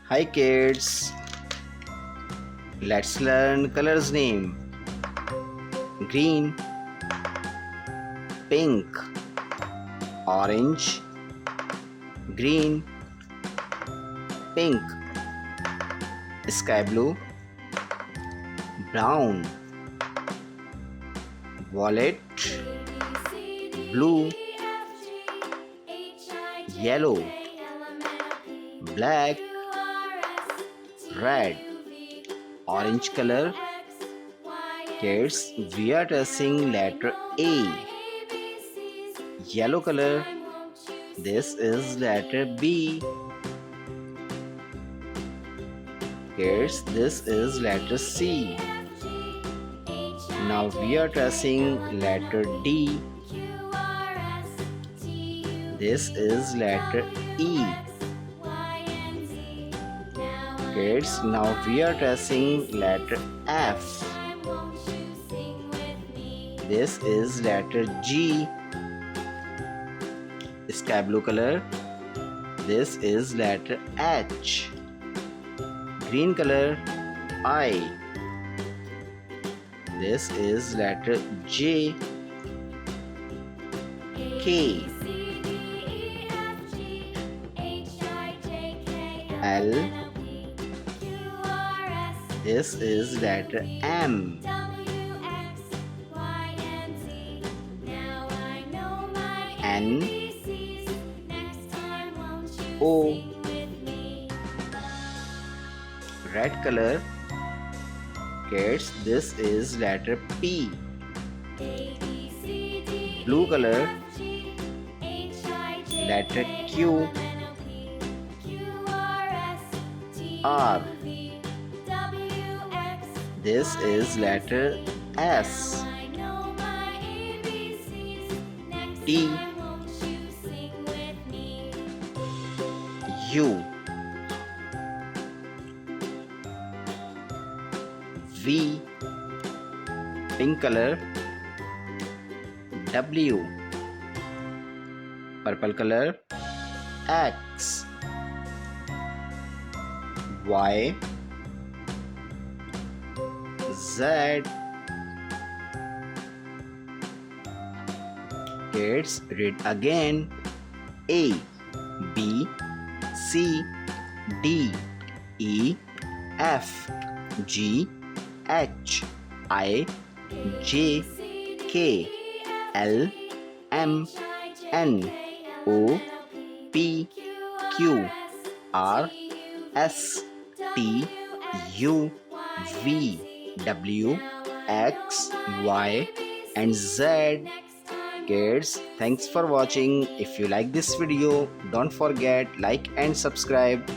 Hi kids, let's learn colors name. Green, pink, orange, green, pink, sky blue, brown, violet, blue, yellow, black, red, orange color. Kids, we are tracing letter A. Yellow color, this is letter B. Kids, this is letter C. Now we are tracing letter D. This is letter E. Kids, now we are tracing letter F. This is letter G. Sky blue color. This is letter H. Green color, I. This is letter J. K. L. This is letter M. N. O. Red color. Kids, this is letter P. Blue color. Letter Q. R. This is letter S. T. U. V. Pink color. W. Purple color. X. Y. Z. Kids, read again. A. B. C. D. E. F. G. H. I. J. K. L. M. N. O. P. Q. R. S. T. U. V. W. X. Y. and Z. Kids, thanks for watching. If you like this video, don't forget like and subscribe.